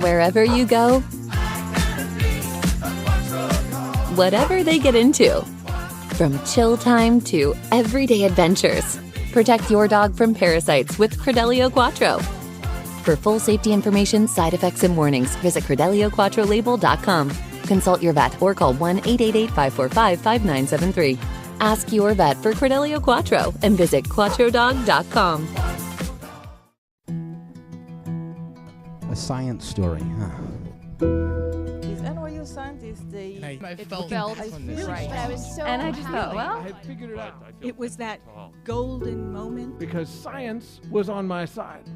wherever you go, whatever they get into. From chill time to everyday adventures, protect your dog from parasites with Credelio Quattro. For full safety information, side effects, and warnings, visit CredelioQuattroLabel.com. Consult your vet or call 1-888-545-5973. Ask your vet for Credelio Quattro and visit QuattroDog.com. A science story, huh? These NYU scientists, I felt right. I was so And I just thought, well, I had figured it out. It was that golden moment. Because science was on my side.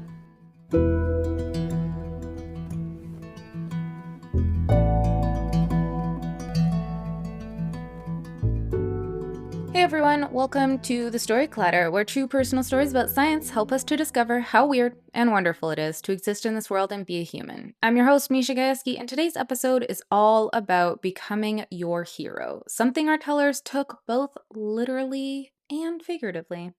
Hey everyone, welcome to The Story Clatter, where true personal stories about science help us to discover how weird and wonderful it is to exist in this world and be a human. I'm your host, Misha Gajewski, and today's episode is all about becoming your hero, something our tellers took both literally and figuratively.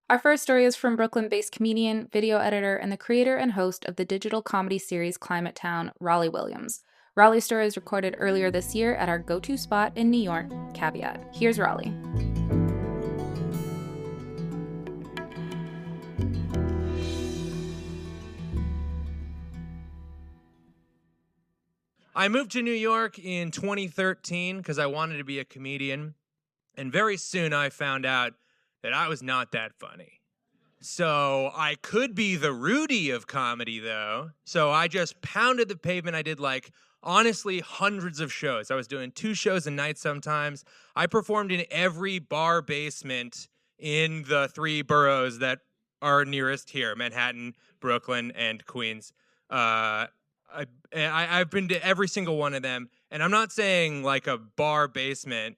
Our first story is from Brooklyn-based comedian, video editor, and the creator and host of the digital comedy series Climate Town, Rollie Williams. Rollie's story was recorded earlier this year at our go-to spot in New York, Caveat. Here's Rollie. I moved to New York in 2013 because I wanted to be a comedian, and very soon I found out that I was not that funny. So I could be the Rudy of comedy, though. So I just pounded the pavement. I did, honestly, hundreds of shows. I was doing 2 shows a night sometimes. I performed in every bar basement in the 3 boroughs that are nearest here, Manhattan, Brooklyn, and Queens. I've been to every single one of them, and I'm not saying like a bar basement.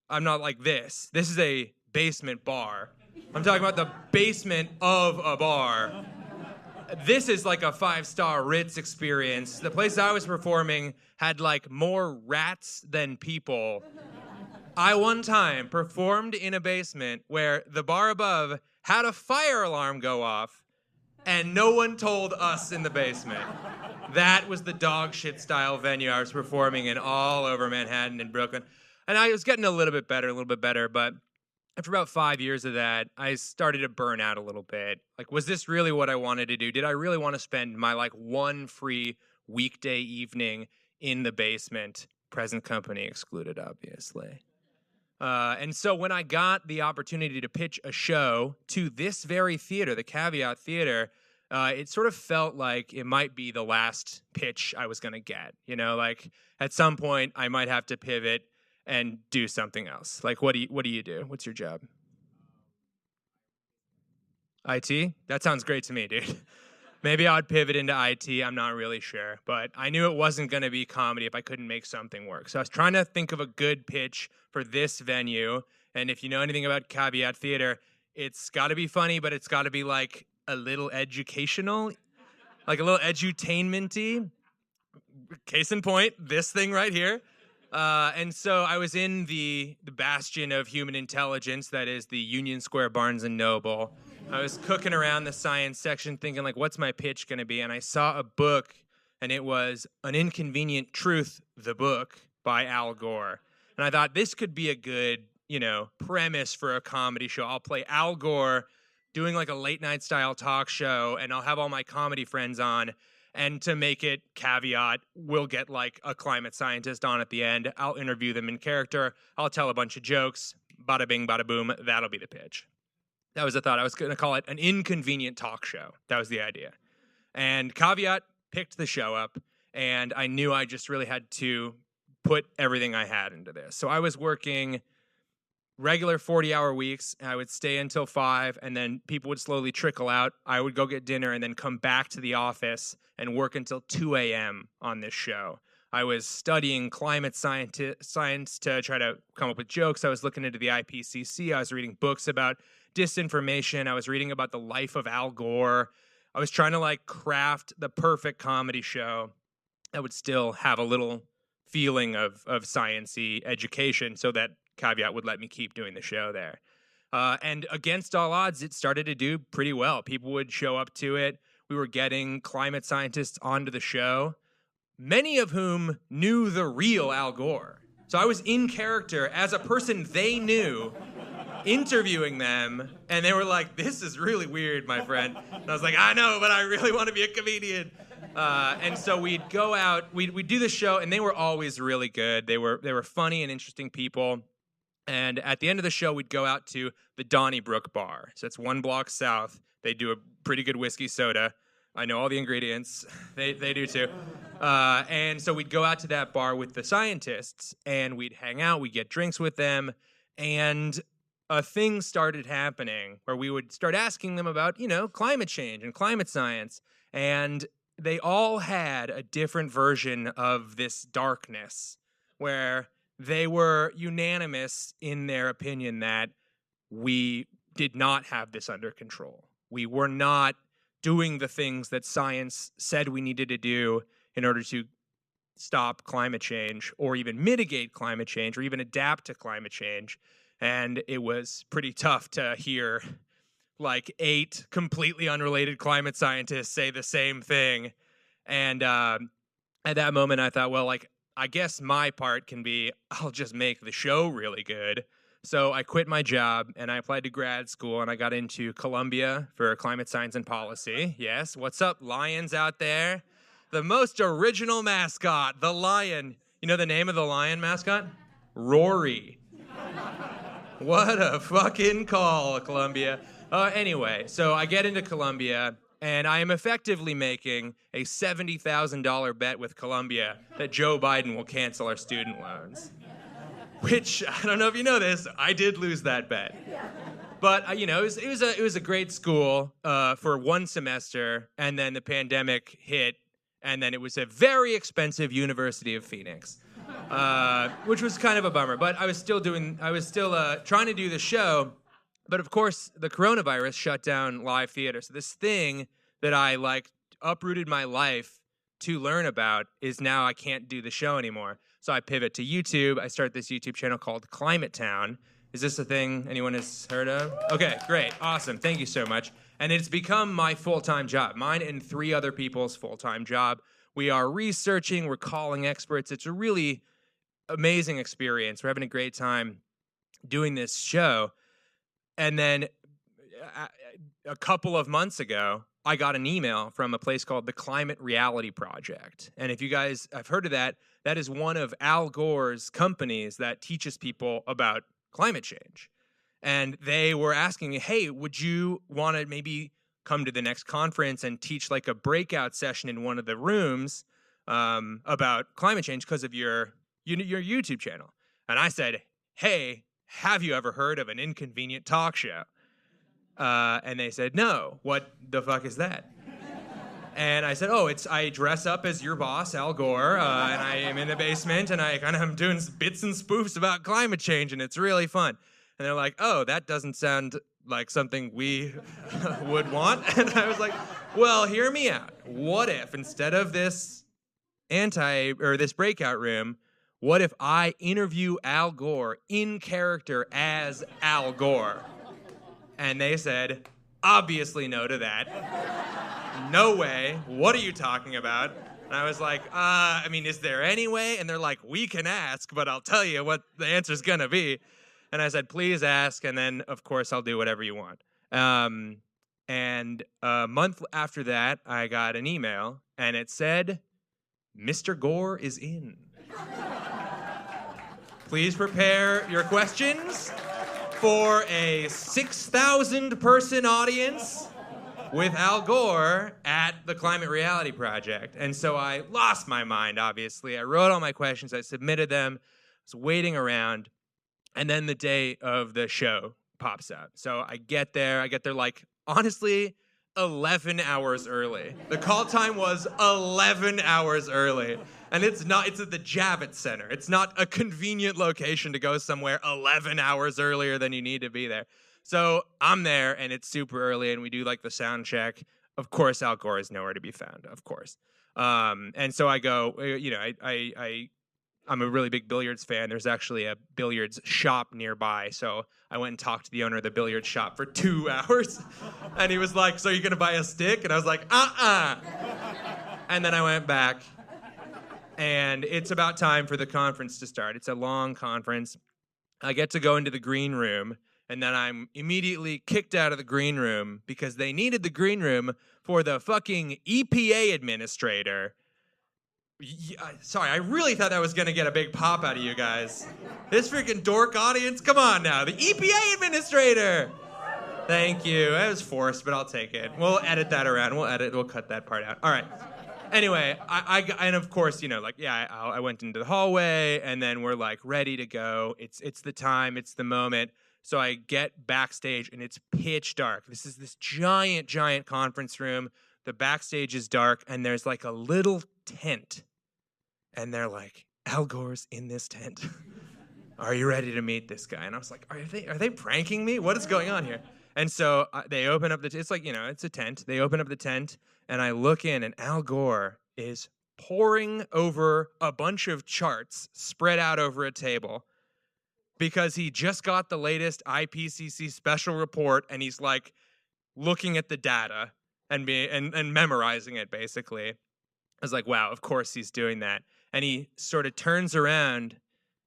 I'm not like this. This is a basement bar. I'm talking about the basement of a bar. This is like a 5-star Ritz experience. The place I was performing had more rats than people. I one time performed in a basement where the bar above had a fire alarm go off, and no one told us in the basement. That was the dog shit style venue I was performing in all over Manhattan and Brooklyn. And I was getting a little bit better, but after about 5 years of that, I started to burn out a little bit. Was this really what I wanted to do? Did I really want to spend my one free weekday evening in the basement? Present company excluded, obviously. And so when I got the opportunity to pitch a show to this very theater, the Caveat Theater, it sort of felt like it might be the last pitch I was going to get. At some point I might have to pivot and do something else. What do you do? What's your job? IT? That sounds great to me, dude. Maybe I'd pivot into IT. I'm not really sure. But I knew it wasn't going to be comedy if I couldn't make something work. So I was trying to think of a good pitch for this venue. And if you know anything about Caveat Theater, it's got to be funny, but it's got to be a little educational, a little edutainment-y. Case in point, this thing right here. And so I was in the bastion of human intelligence, that is the Union Square Barnes & Noble. I was cooking around the science section thinking, what's my pitch going to be? And I saw a book, and it was An Inconvenient Truth, the book, by Al Gore. And I thought, this could be a good, premise for a comedy show. I'll play Al Gore doing a late night style talk show, and I'll have all my comedy friends on. And to make it Caveat, we'll get a climate scientist on at the end. I'll interview them in character. I'll tell a bunch of jokes. Bada bing, bada boom. That'll be the pitch. That was the thought. I was going to call it an inconvenient talk show. That was the idea. And Caveat picked the show up, and I knew I just really had to put everything I had into this. So I was working regular 40-hour weeks. I would stay until 5, and then people would slowly trickle out. I would go get dinner and then come back to the office and work until 2 a.m. on this show. I was studying climate science to try to come up with jokes. I was looking into the IPCC. I was reading books about disinformation. I was reading about the life of Al Gore. I was trying to craft the perfect comedy show that would still have a little feeling of science-y education so that Caveat would let me keep doing the show there. And against all odds, it started to do pretty well. People would show up to it. We were getting climate scientists onto the show. many of whom knew the real Al Gore. So I was in character as a person they knew, interviewing them, and they were like, "This is really weird, my friend." And I was like, "I know, but I really want to be a comedian." And so we'd go out, we'd do the show, and they were always really good. They were funny and interesting people. And at the end of the show, we'd go out to the Donnybrook Bar. So it's 1 block south. They do a pretty good whiskey soda. I know all the ingredients. They do too. And so we'd go out to that bar with the scientists, and we'd hang out, we'd get drinks with them, and a thing started happening where we would start asking them about, climate change and climate science. And they all had a different version of this darkness where they were unanimous in their opinion that we did not have this under control. We were not doing the things that science said we needed to do in order to stop climate change or even mitigate climate change or even adapt to climate change. And it was pretty tough to hear like 8 completely unrelated climate scientists say the same thing. And at that moment, I thought, well, I guess my part can be, I'll just make the show really good. So I quit my job and I applied to grad school and I got into Columbia for climate science and policy. Yes, what's up, lions out there? The most original mascot, the lion. You know the name of the lion mascot? Rory. What a fucking call, Columbia. Anyway, so I get into Columbia, and I am effectively making a $70,000 bet with Columbia that Joe Biden will cancel our student loans. Which, I don't know if you know this, I did lose that bet. But, it was a great school for 1 semester, and then the pandemic hit, and then it was a very expensive University of Phoenix. Which was kind of a bummer, but I was still trying to do the show, but of course the coronavirus shut down live theater. So this thing that I uprooted my life to learn about is now I can't do the show anymore. So I pivot to YouTube. I start this YouTube channel called Climate Town. Is this a thing anyone has heard of? Okay, great, awesome, thank you so much. And it's become my full-time job, mine and 3 other people's full-time job. We are researching, we're calling experts. It's a really amazing experience. We're having a great time doing this show. And then a couple of months ago, I got an email from a place called the Climate Reality Project. And if you guys have heard of that, that is one of Al Gore's companies that teaches people about climate change. And they were asking me, hey, would you want to maybe come to the next conference and teach a breakout session in one of the rooms about climate change because of your YouTube channel? And I said, hey, have you ever heard of an inconvenient talk show? And they said, no, what the fuck is that? And I said, I dress up as your boss, Al Gore, and I am in the basement, and I kind of am doing bits and spoofs about climate change, and it's really fun. And they're like, oh, that doesn't sound like something we would want. And I was like, well, hear me out. What if instead of this this breakout room, what if I interview Al Gore in character as Al Gore? And they said, obviously no to that. No way. What are you talking about? And I was like, is there any way? And they're like, we can ask, but I'll tell you what the answer's gonna be. And I said, please ask, and then, of course, I'll do whatever you want. And a month after that, I got an email, and it said, Mr. Gore is in. Please prepare your questions for a 6,000-person audience with Al Gore at the Climate Reality Project. And so I lost my mind, obviously. I wrote all my questions. I submitted them. I was waiting around. And then the day of the show pops up. So I get there honestly, 11 hours early. The call time was 11 hours early. And it's at the Javits Center. It's not a convenient location to go somewhere 11 hours earlier than you need to be there. So I'm there, and it's super early, and we do the sound check. Of course, Al Gore is nowhere to be found, of course. And so I go, I'm a really big billiards fan. There's actually a billiards shop nearby. So I went and talked to the owner of the billiards shop for 2 hours. And he was like, so you're going to buy a stick? And I was like, And then I went back. and it's about time for the conference to start. It's a long conference. I get to go into the green room, and then I'm immediately kicked out of the green room because they needed the green room for the fucking EPA administrator. Sorry, I really thought that was going to get a big pop out of you guys. This freaking dork audience, come on now. The EPA administrator. Thank you. It was forced, but I'll take it. We'll edit that around. We'll cut that part out. All right. Anyway, and of course, I went into the hallway, and then we're like ready to go. It's the time, it's the moment. So I get backstage, and it's pitch dark. This is this giant conference room. The backstage is dark, and there's like a little tent. And they're like, Al Gore's in this tent. Are you ready to meet this guy? And I was like, are they pranking me? What is going on here? And so they open up it's like, it's a tent. They open up the tent, and I look in, and Al Gore is poring over a bunch of charts spread out over a table because he just got the latest IPCC special report, and he's like looking at the data and memorizing it, basically. I was like, wow, of course he's doing that. And he sort of turns around,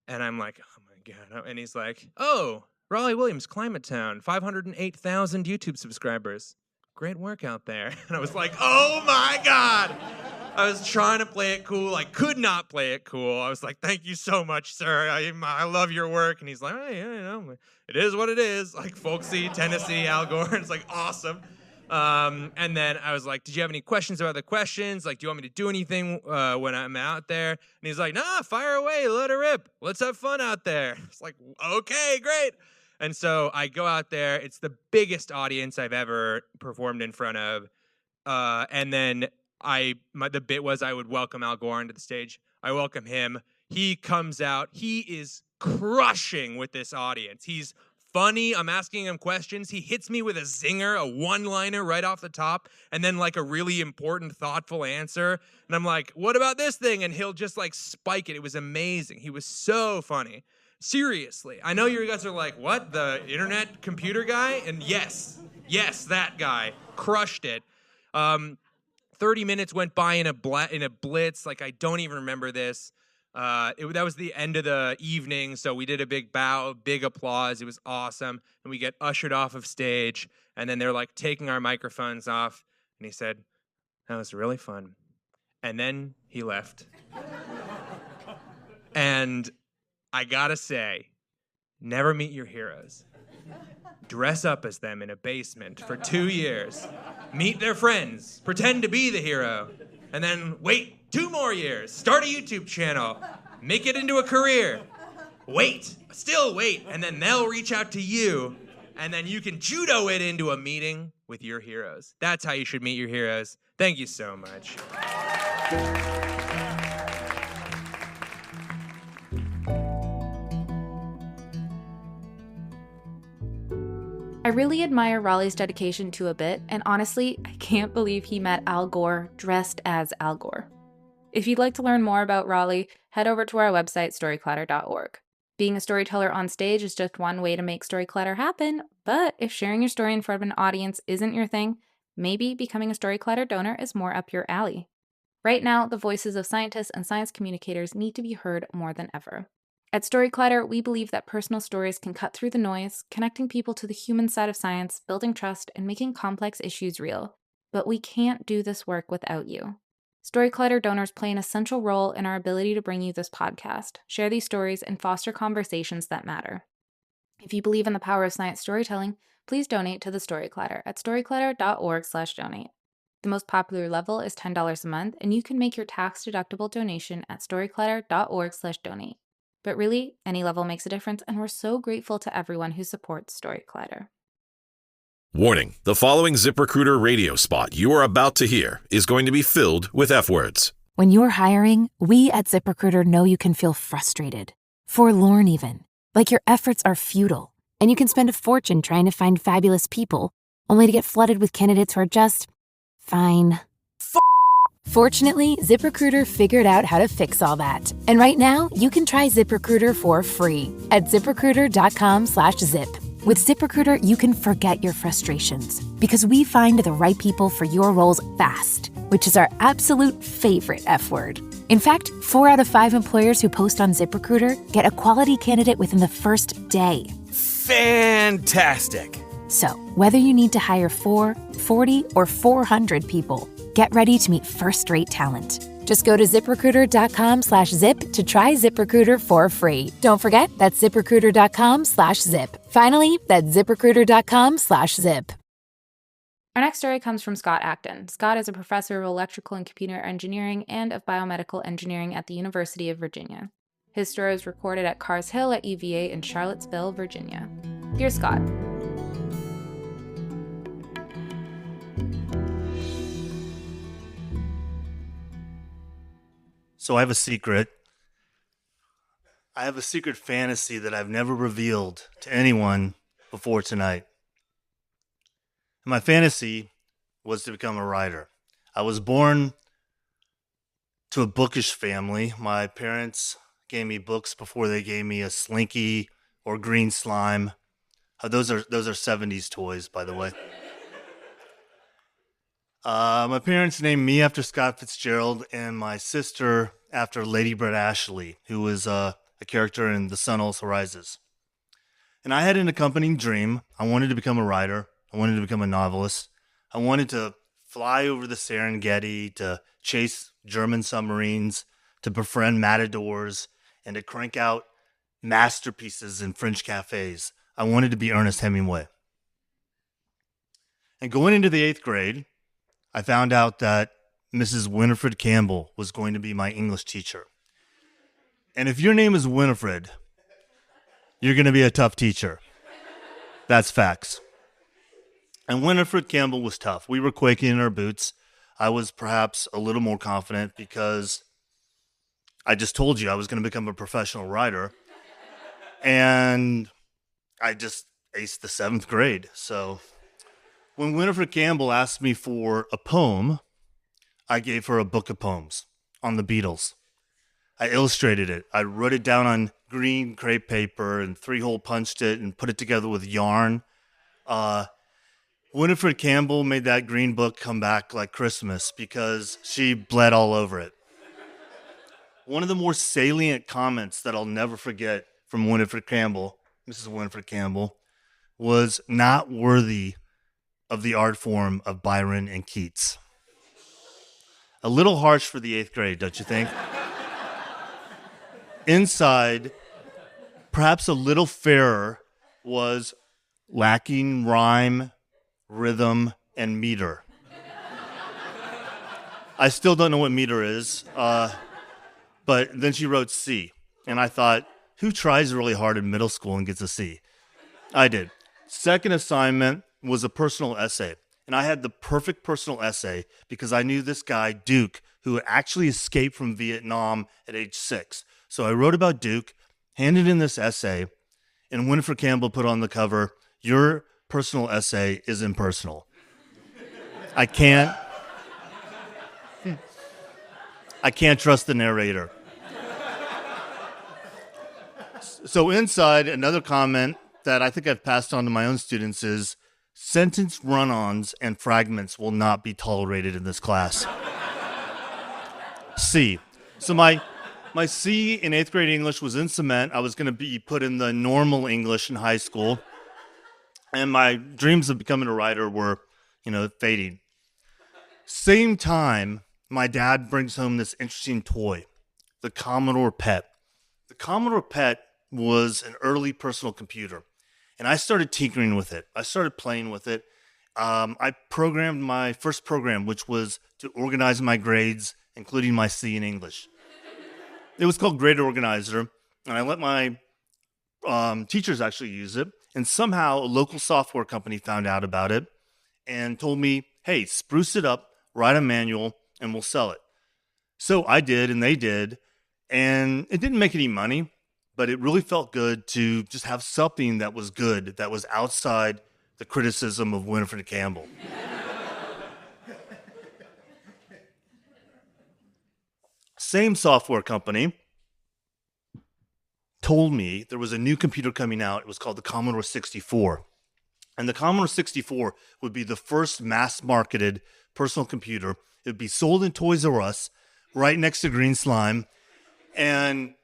and I'm like, oh my God. And he's like, oh, Rollie Williams, Climate Town, 508,000 YouTube subscribers. Great work out there. And I was like, oh my God. I was trying to play it cool. I could not play it cool. I was like, thank you so much, sir. I love your work. And he's like, oh, yeah, it is what it is. Like folksy, Tennessee, Al Gore. It's like, awesome. And then I was like, did you have any questions about the questions? Like, do you want me to do anything when I'm out there? And he's like, nah, fire away, let her rip. Let's have fun out there. It's like, okay, great. And so I go out there. It's the biggest audience I've ever performed in front of. And then the bit was I would welcome Al Gore onto the stage. I welcome him. He comes out. He is crushing with this audience. He's funny. I'm asking him questions. He hits me with a zinger, a one-liner right off the top, and then like a really important, thoughtful answer. And I'm like, what about this thing? And he'll just like spike it. It was amazing. He was so funny. Seriously. I know you guys are like, what? The internet computer guy? And yes, that guy crushed it. 30 minutes went by in a blitz. Like, I don't even remember this. That was the end of the evening, so we did a big bow, big applause. It was awesome, and we get ushered off of stage, and then they're like taking our microphones off, and he said, that was really fun. And then he left. And I gotta say, never meet your heroes. Dress up as them in a basement for 2 years. Meet their friends. Pretend to be the hero. And then wait 2 more years. Start a YouTube channel. Make it into a career. Wait. Still wait. And then they'll reach out to you. And then you can judo it into a meeting with your heroes. That's how you should meet your heroes. Thank you so much. I really admire Rollie's dedication to a bit, and honestly, I can't believe he met Al Gore dressed as Al Gore. If you'd like to learn more about Rollie, head over to our website, storyclatter.org. Being a storyteller on stage is just one way to make Storyclatter happen, but if sharing your story in front of an audience isn't your thing, maybe becoming a Storyclatter donor is more up your alley. Right now, the voices of scientists and science communicators need to be heard more than ever. At Storyclatter, we believe that personal stories can cut through the noise, connecting people to the human side of science, building trust, and making complex issues real. But we can't do this work without you. Storyclatter donors play an essential role in our ability to bring you this podcast, share these stories, and foster conversations that matter. If you believe in the power of science storytelling, please donate to the Storyclatter at storyclatter.org/donate. The most popular level is $10 a month, and you can make your tax-deductible donation at storyclatter.org/donate. But really, any level makes a difference, and we're so grateful to everyone who supports Storyclatter. Warning, the following ZipRecruiter radio spot you are about to hear is going to be filled with F-words. When you're hiring, we at ZipRecruiter know you can feel frustrated, forlorn even, like your efforts are futile, and you can spend a fortune trying to find fabulous people, only to get flooded with candidates who are just fine. Fortunately, ZipRecruiter figured out how to fix all that. And right now, you can try ZipRecruiter for free at ZipRecruiter.com/zip. With ZipRecruiter, you can forget your frustrations because we find the right people for your roles fast, which is our absolute favorite F word. In fact, 4 out of 5 employers who post on ZipRecruiter get a quality candidate within the first day. Fantastic! So, whether you need to hire 4, 40, or 400 people, get ready to meet first-rate talent. Just go to ZipRecruiter.com/zip to try ZipRecruiter for free. Don't forget, that's ZipRecruiter.com/zip. Finally, that's ZipRecruiter.com/zip. Our next story comes from Scott Acton. Scott is a professor of electrical and computer engineering and of biomedical engineering at the University of Virginia. His story was recorded at Cars Hill at UVA in Charlottesville, Virginia. Here's Scott. So I have a secret. I have a secret fantasy that I've never revealed to anyone before tonight. And my fantasy was to become a writer. I was born to a bookish family. My parents gave me books before they gave me a Slinky or green slime. Those are 70s toys, by the way. My parents named me after Scott Fitzgerald and my sister after Lady Brett Ashley, who was a character in The Sun Also Rises. And I had an accompanying dream. I wanted to become a writer. I wanted to become a novelist. I wanted to fly over the Serengeti, to chase German submarines, to befriend matadors, and to crank out masterpieces in French cafes. I wanted to be Ernest Hemingway. And going into the 8th grade, I found out that Mrs. Winifred Campbell was going to be my English teacher. And if your name is Winifred, you're going to be a tough teacher. That's facts. And Winifred Campbell was tough. We were quaking in our boots. I was perhaps a little more confident because I just told you I was going to become a professional writer. And I just aced the 7th grade. So when Winifred Campbell asked me for a poem, I gave her a book of poems on the Beatles. I illustrated it. I wrote it down on green crepe paper and 3-hole punched it and put it together with yarn. Winifred Campbell made that green book come back like Christmas because she bled all over it. One of the more salient comments that I'll never forget from Winifred Campbell, Mrs. Winifred Campbell, was not worthy of the art form of Byron and Keats. A little harsh for the 8th grade, don't you think? Inside, perhaps a little fairer, was lacking rhyme, rhythm, and meter. I still don't know what meter is, but then she wrote C, and I thought, who tries really hard in middle school and gets a C? I did. Second assignment was a personal essay. And I had the perfect personal essay because I knew this guy, Duke, who had actually escaped from Vietnam at age 6. So I wrote about Duke, handed in this essay, and Winifred Campbell put on the cover, "Your personal essay is impersonal." I can't trust the narrator. So inside, another comment that I think I've passed on to my own students is, sentence run-ons and fragments will not be tolerated in this class. C. So my C in 8th grade English was in cement. I was going to be put in the normal English in high school. And my dreams of becoming a writer were, fading. Same time, my dad brings home this interesting toy, the Commodore PET. The Commodore PET was an early personal computer. And I started tinkering with it. I started playing with it. I programmed my first program, which was to organize my grades, including my C in English. It was called Grade Organizer, and I let my teachers actually use it. And somehow a local software company found out about it and told me, hey, spruce it up, write a manual, and we'll sell it. So I did, and they did, and it didn't make any money. But it really felt good to just have something that was good, that was outside the criticism of Winifred Campbell. Same software company told me there was a new computer coming out. It was called the Commodore 64. And the Commodore 64 would be the first mass-marketed personal computer. It would be sold in Toys R Us right next to green slime. And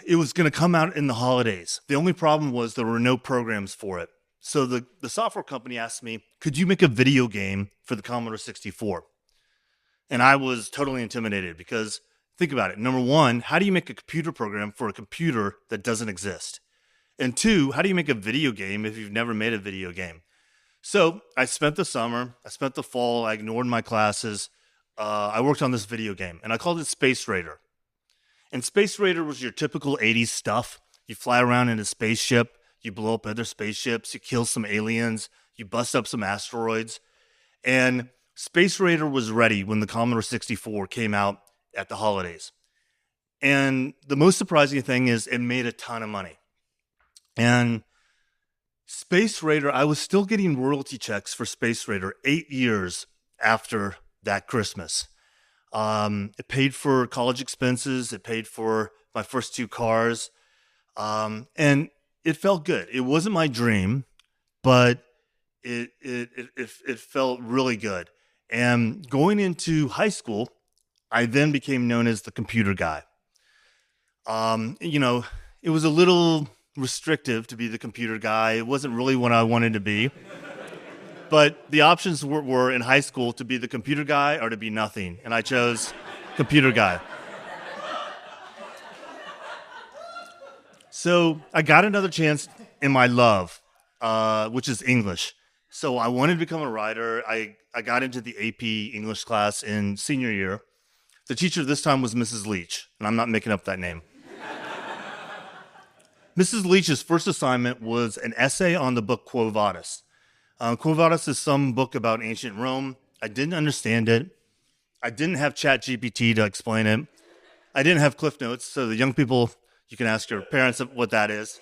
it was going to come out in the holidays. The only problem was there were no programs for it. So the software company asked me, could you make a video game for the Commodore 64? And I was totally intimidated because, think about it. Number one, how do you make a computer program for a computer that doesn't exist? And two, how do you make a video game if you've never made a video game? So I spent the summer, I spent the fall, I ignored my classes. I worked on this video game, and I called it Space Raider. And Space Raider was your typical 80s stuff. You fly around in a spaceship, you blow up other spaceships, you kill some aliens, you bust up some asteroids. And Space Raider was ready when the Commodore 64 came out at the holidays. And the most surprising thing is it made a ton of money. And Space Raider, I was still getting royalty checks for Space Raider 8 years after that Christmas. It paid for college expenses. It paid for my first 2 cars. And it felt good. It wasn't my dream, but it felt really good. And going into high school, I then became known as the computer guy. It was a little restrictive to be the computer guy. It wasn't really what I wanted to be. But the options were in high school to be the computer guy or to be nothing. And I chose computer guy. So I got another chance in my love, which is English. So I wanted to become a writer. I got into the AP English class in senior year. The teacher this time was Mrs. Leach, and I'm not making up that name. Mrs. Leach's first assignment was an essay on the book Quo Vadis. Quo Vadis is some book about ancient Rome. I didn't understand it. I didn't have ChatGPT to explain it. I didn't have Cliff Notes, so the young people, you can ask your parents what that is.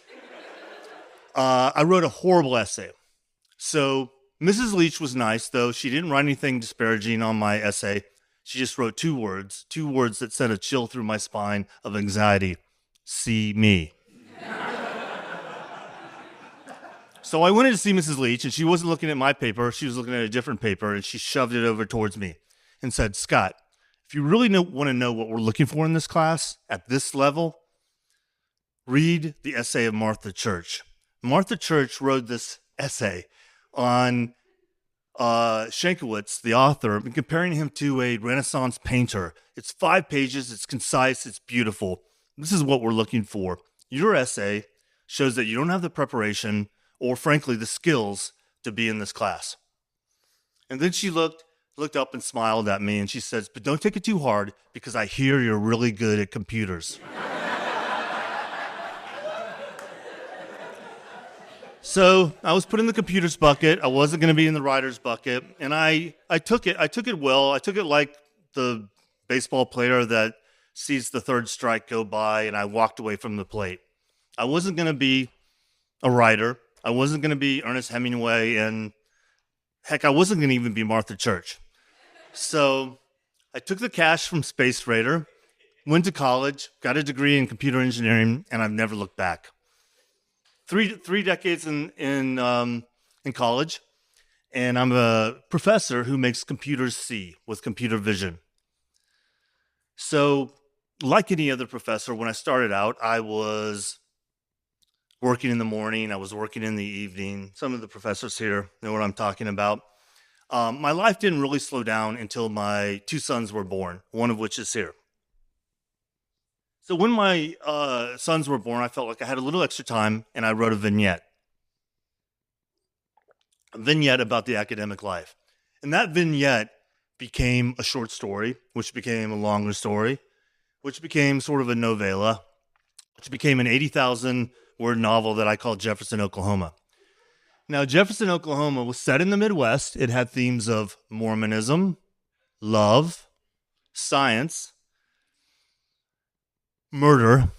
I wrote a horrible essay. So Mrs. Leach was nice, though. She didn't write anything disparaging on my essay. She just wrote 2 words that sent a chill through my spine of anxiety. See me. So I went in to see Mrs. Leach, and she wasn't looking at my paper. She was looking at a different paper, and she shoved it over towards me and said, Scott, if you really want to know what we're looking for in this class at this level, read the essay of Martha Church. Martha Church wrote this essay on Shankowitz, the author, and comparing him to a Renaissance painter. It's 5 pages, it's concise, it's beautiful. This is what we're looking for. Your essay shows that you don't have the preparation or, frankly, the skills to be in this class. And then she looked up and smiled at me, and she says, but don't take it too hard because I hear you're really good at computers. So I was put in the computers bucket. I wasn't going to be in the writers bucket, and I took it. I took it well. I took it like the baseball player that sees the third strike go by, and I walked away from the plate. I wasn't going to be a writer. I wasn't going to be Ernest Hemingway, and heck, I wasn't going to even be Martha Church. So I took the cash from Space Raider, went to college, got a degree in computer engineering, and I've never looked back. Three decades in college, and I'm a professor who makes computers see with computer vision. So, like any other professor, when I started out, I was working in the morning, I was working in the evening. Some of the professors here know what I'm talking about. My life didn't really slow down until my 2 sons were born, one of which is here. So when my sons were born, I felt like I had a little extra time, and I wrote a vignette about the academic life. And that vignette became a short story, which became a longer story, which became sort of a novella, which became an 80,000-word novel that I called Jefferson, Oklahoma. Now, Jefferson, Oklahoma was set in the Midwest. It had themes of Mormonism, love, science, murder,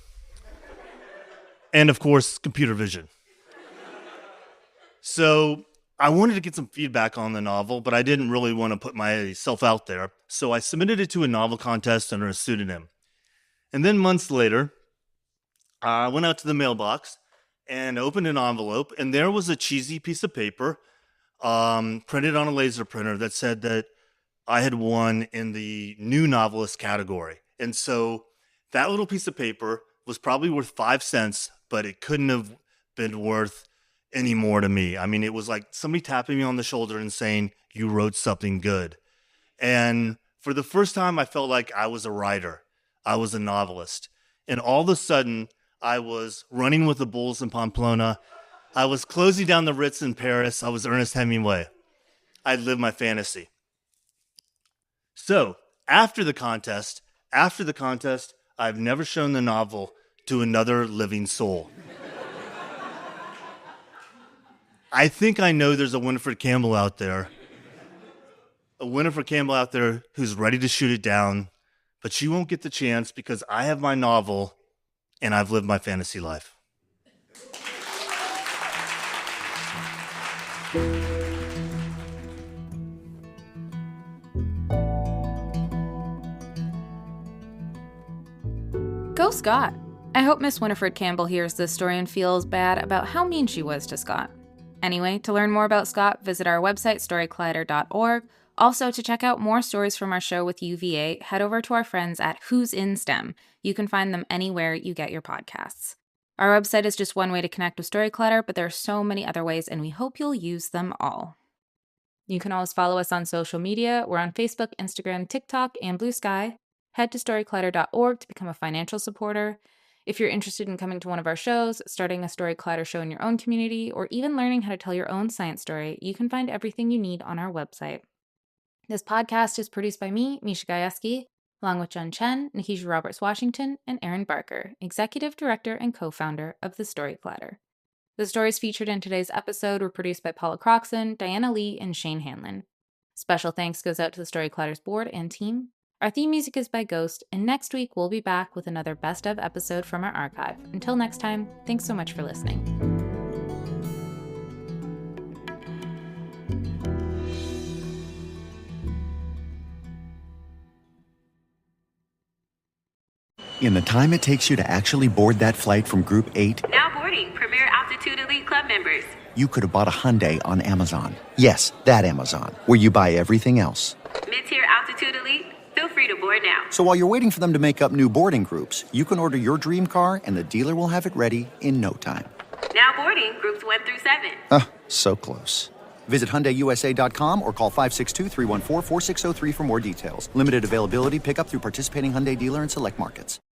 and, of course, computer vision. So I wanted to get some feedback on the novel, but I didn't really want to put myself out there. So I submitted it to a novel contest under a pseudonym. And then months later, I went out to the mailbox and opened an envelope, and there was a cheesy piece of paper printed on a laser printer that said that I had won in the new novelist category. And so that little piece of paper was probably worth 5 cents, but it couldn't have been worth any more to me. I mean, it was like somebody tapping me on the shoulder and saying, you wrote something good. And for the first time, I felt like I was a writer. I was a novelist. And all of a sudden, I was running with the bulls in Pamplona. I was closing down the Ritz in Paris. I was Ernest Hemingway. I'd lived my fantasy. So after the contest, I've never shown the novel to another living soul. I think I know there's a Winifred Campbell out there. A Winifred Campbell out there who's ready to shoot it down, but she won't get the chance because I have my novel and I've lived my fantasy life. Go Scott! I hope Miss Winifred Campbell hears this story and feels bad about how mean she was to Scott. Anyway, to learn more about Scott, visit our website, storycollider.org. Also, to check out more stories from our show with UVA, head over to our friends at Who's in STEM. You can find them anywhere you get your podcasts. Our website is just one way to connect with Story Collider, but there are so many other ways, and we hope you'll use them all. You can always follow us on social media. We're on Facebook, Instagram, TikTok, and Blue Sky. Head to storycollider.org to become a financial supporter. If you're interested in coming to one of our shows, starting a Story Collider show in your own community, or even learning how to tell your own science story, you can find everything you need on our website. This podcast is produced by me, Misha Gajewski, along with Jen Chen, Nikisha Roberts-Washington, and Aaron Barker, Executive Director and Co-Founder of The Story Collider. The stories featured in today's episode were produced by Paula Croxon, Diana Lee, and Shane Hanlon. Special thanks goes out to the Story Collider's board and team. Our theme music is by Ghost, and next week we'll be back with another best of episode from our archive. Until next time, thanks so much for listening. In the time it takes you to actually board that flight from Group 8... Now boarding Premier Altitude Elite Club members. You could have bought a Hyundai on Amazon. Yes, that Amazon, where you buy everything else. Mid-tier Altitude Elite, feel free to board now. So while you're waiting for them to make up new boarding groups, you can order your dream car and the dealer will have it ready in no time. Now boarding Groups 1 through 7. So close. Visit HyundaiUSA.com or call 562-314-4603 for more details. Limited availability, pickup through participating Hyundai dealer in select markets.